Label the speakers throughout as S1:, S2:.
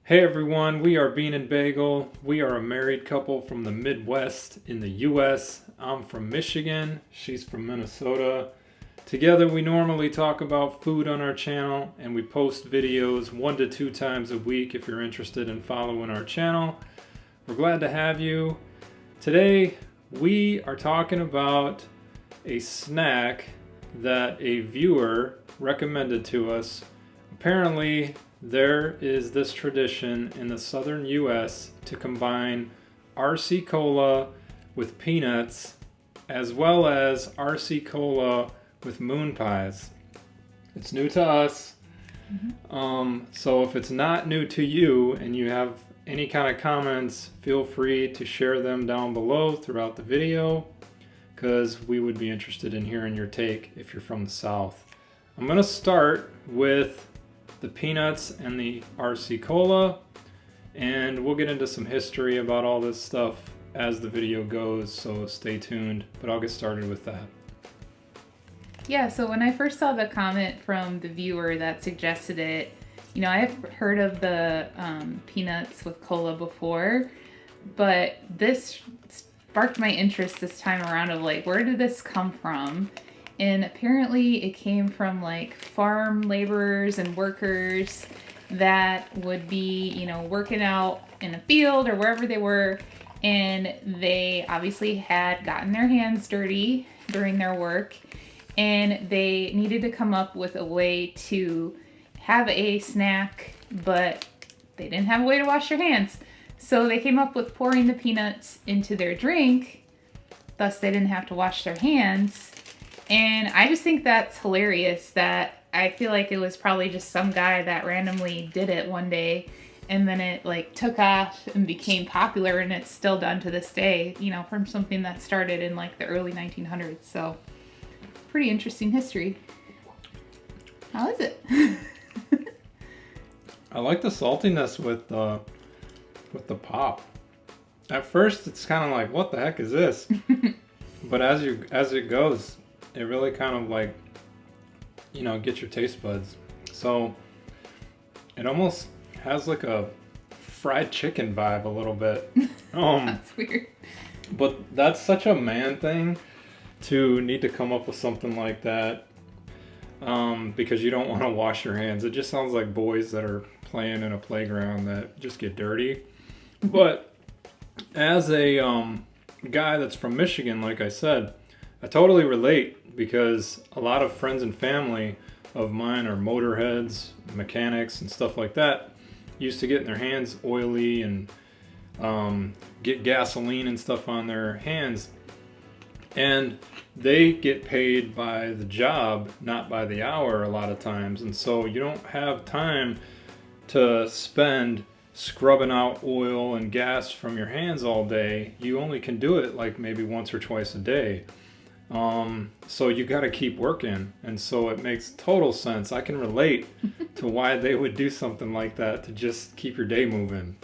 S1: Hey everyone, we are Bean and Bagel. We are a married couple from the Midwest in the US. I'm from Michigan, she's from Minnesota. Together we normally talk about food on our channel and we post videos 1 to 2 times a week if you're interested in following our channel. We're glad to have you. Today we are talking about a snack that a viewer recommended to us. Apparently, there is this tradition in the southern US to combine RC Cola with peanuts as well as RC Cola with moon pies. It's new to us. So if it's not new to you and you have any kind of comments, feel free to share them down below throughout the video because we would be interested in hearing your take if you're from the South. I'm going to start with the peanuts and the RC Cola, and we'll get into some history about all this stuff as the video goes, so stay tuned, but I'll get started with that.
S2: Yeah, so when I first saw the comment from the viewer that suggested it, I've heard of the peanuts with cola before, but this sparked my interest this time around of where did this come from? And apparently it came from farm laborers and workers that would be, working out in a field or wherever they were. And they obviously had gotten their hands dirty during their work. And they needed to come up with a way to have a snack, but they didn't have a way to wash their hands. So they came up with pouring the peanuts into their drink. Thus they didn't have to wash their hands. And I just think that's hilarious that I feel like it was probably just some guy that randomly did it one day and then it took off and became popular, and it's still done to this day, from something that started in the early 1900s. So pretty interesting history. How is it?
S1: I like the saltiness with the pop. At first it's kind of like, what the heck is this? But as it goes, it really kind of gets your taste buds. So it almost has a fried chicken vibe a little bit.
S2: That's weird.
S1: But that's such a man thing to need to come up with something like that, because you don't want to wash your hands. It just sounds like boys that are playing in a playground that just get dirty. But as a guy that's from Michigan, like I said, I totally relate because a lot of friends and family of mine are motorheads, mechanics, and stuff like that. Used to get their hands oily and get gasoline and stuff on their hands. And they get paid by the job, not by the hour a lot of times. And so you don't have time to spend scrubbing out oil and gas from your hands all day. You only can do it maybe once or twice a day. So you got to keep working, and so it makes total sense. I can relate to why they would do something like that to just keep your day moving.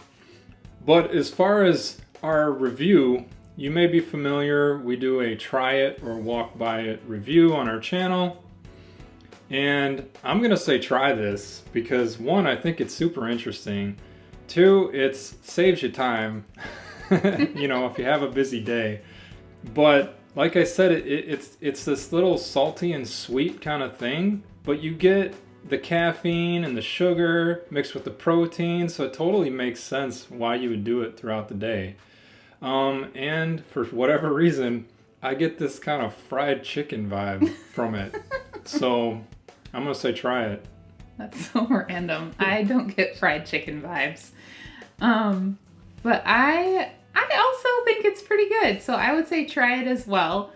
S1: But as far as our review, you may be familiar, we do a try it or walk by it review on our channel. And I'm going to say try this because 1, I think it's super interesting. 2, it saves you time, if you have a busy day. But like I said, it's this little salty and sweet kind of thing, but you get the caffeine and the sugar mixed with the protein, so it totally makes sense why you would do it throughout the day. And for whatever reason, I get this kind of fried chicken vibe from it. So I'm going to say try it.
S2: That's so random. I don't get fried chicken vibes. But I also think it's pretty good. So I would say try it as well.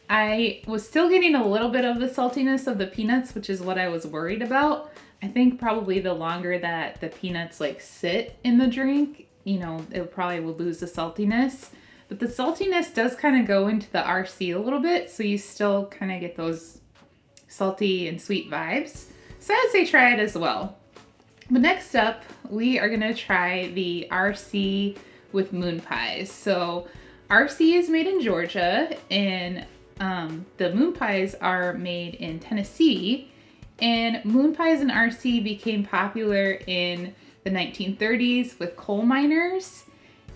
S2: I was still getting a little bit of the saltiness of the peanuts, which is what I was worried about. I think probably the longer that the peanuts sit in the drink, it probably will lose the saltiness. But the saltiness does kind of go into the RC a little bit, so you still kind of get those salty and sweet vibes. So I would say try it as well. But next up, we are going to try the RC with moon pies. So RC is made in Georgia, and the moon pies are made in Tennessee. And moon pies and RC became popular in the 1930s with coal miners.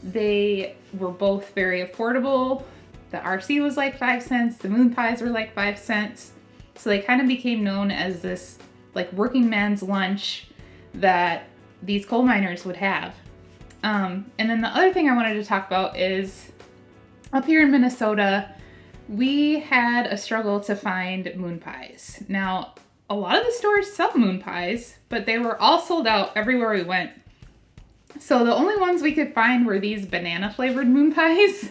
S2: They were both very affordable. The RC was like 5 cents. The moon pies were like 5 cents. So they kind of became known as this like working man's lunch that these coal miners would have. And then the other thing I wanted to talk about is up here in Minnesota, we had a struggle to find moon pies. Now, a lot of the stores sell moon pies, but they were all sold out everywhere we went. So the only ones we could find were these banana flavored moon pies.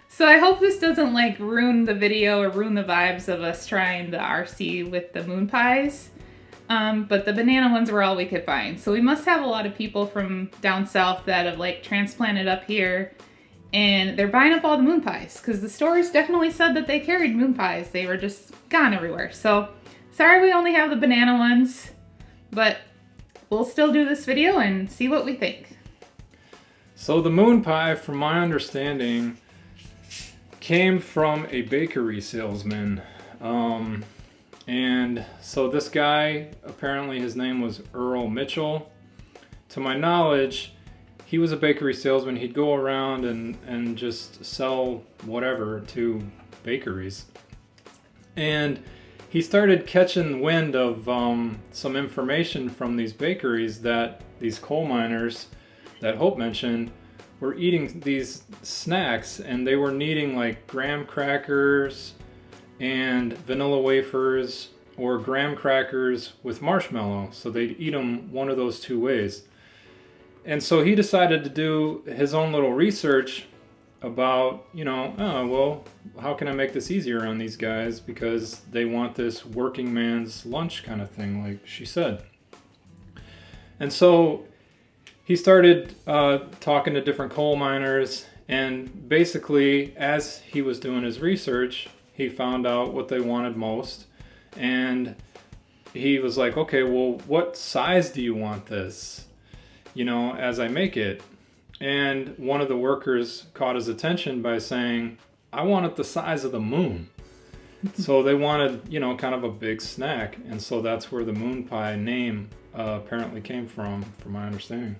S2: So I hope this doesn't like ruin the video or ruin the vibes of us trying the RC with the moon pies. But the banana ones were all we could find. So we must have a lot of people from down south that have like transplanted up here and they're buying up all the moon pies because the stores definitely said that they carried moon pies. They were just gone everywhere. So sorry we only have the banana ones, but we'll still do this video and see what we think.
S1: So the moon pie, from my understanding, came from a bakery salesman. And so this guy, apparently his name was Earl Mitchell. To my knowledge, he was a bakery salesman. He'd go around and just sell whatever to bakeries. And he started catching wind of some information from these bakeries that these coal miners that Hope mentioned were eating these snacks, and they were needing like graham crackers and vanilla wafers or graham crackers with marshmallow. So they'd eat them one of those two ways. And so he decided to do his own little research about, how can I make this easier on these guys because they want this working man's lunch kind of thing, like she said. And so he started talking to different coal miners, and basically as he was doing his research, he found out what they wanted most, and he was like, okay, well, what size do you want this, as I make it? And one of the workers caught his attention by saying, I want it the size of the moon. So they wanted, kind of a big snack, and so that's where the moon pie name apparently came from my understanding.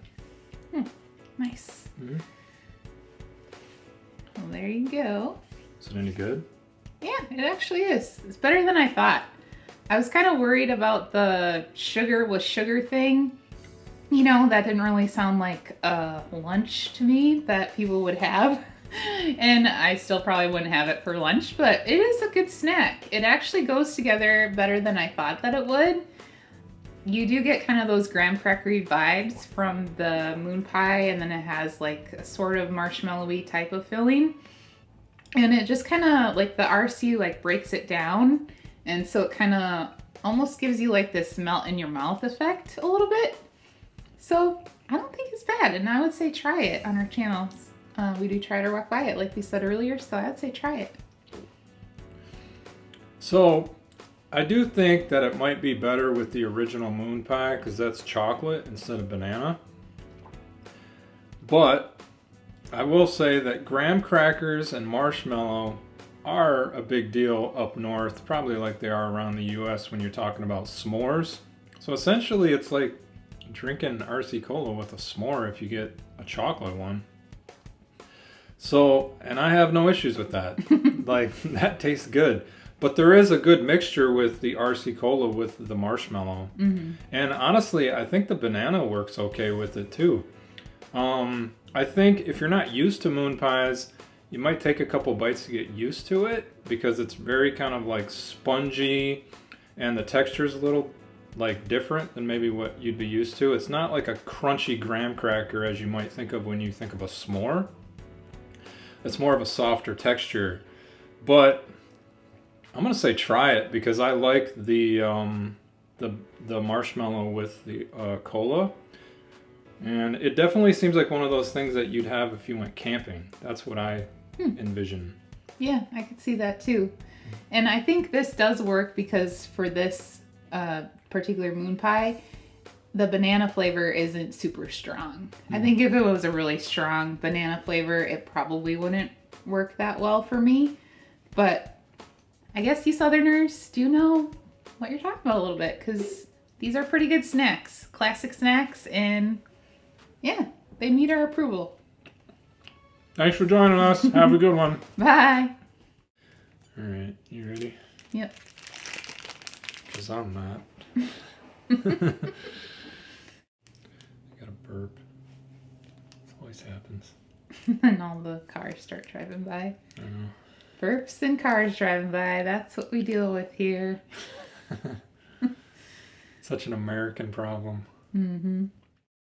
S2: Nice. Mm-hmm. Well, there you go.
S1: Is it any good?
S2: Yeah, it actually is. It's better than I thought. I was kind of worried about the sugar with sugar thing. That didn't really sound like a lunch to me that people would have. And I still probably wouldn't have it for lunch, but it is a good snack. It actually goes together better than I thought that it would. You do get kind of those graham crackery vibes from the moon pie, and then it has like a sort of marshmallowy type of filling. And it just kind of, like the RC like breaks it down. And so it kind of almost gives you like this melt in your mouth effect a little bit. So I don't think it's bad. And I would say try it on our channel. We do try to walk by it like we said earlier. So I'd say try it.
S1: So I do think that it might be better with the original moon pie because that's chocolate instead of banana. But I will say that graham crackers and marshmallow are a big deal up north, probably like they are around the US when you're talking about s'mores. So essentially it's like drinking RC Cola with a s'more if you get a chocolate one. So, and I have no issues with that. Like, that tastes good. But there is a good mixture with the RC Cola with the marshmallow. Mm-hmm. And honestly, I think the banana works okay with it too. I think if you're not used to moon pies, you might take a couple bites to get used to it because it's very kind of like spongy and the texture's a little like different than maybe what you'd be used to. It's not like a crunchy graham cracker as you might think of when you think of a s'more. It's more of a softer texture. But I'm gonna say try it because I like the marshmallow with the cola. And it definitely seems like one of those things that you'd have if you went camping. That's what I envision.
S2: Yeah, I could see that too. And I think this does work because for this particular moon pie, the banana flavor isn't super strong. I think if it was a really strong banana flavor, it probably wouldn't work that well for me. But I guess you Southerners do know what you're talking about a little bit because these are pretty good snacks, classic snacks, and Yeah, they meet our approval.
S1: Thanks for joining us. Have a good one.
S2: Bye.
S1: All right, you ready?
S2: Yep.
S1: Because I'm not. I got a burp. This always happens.
S2: And all the cars start driving by.
S1: I know.
S2: Burps and cars driving by. That's what we deal with here.
S1: Such an American problem.
S2: Mm-hmm.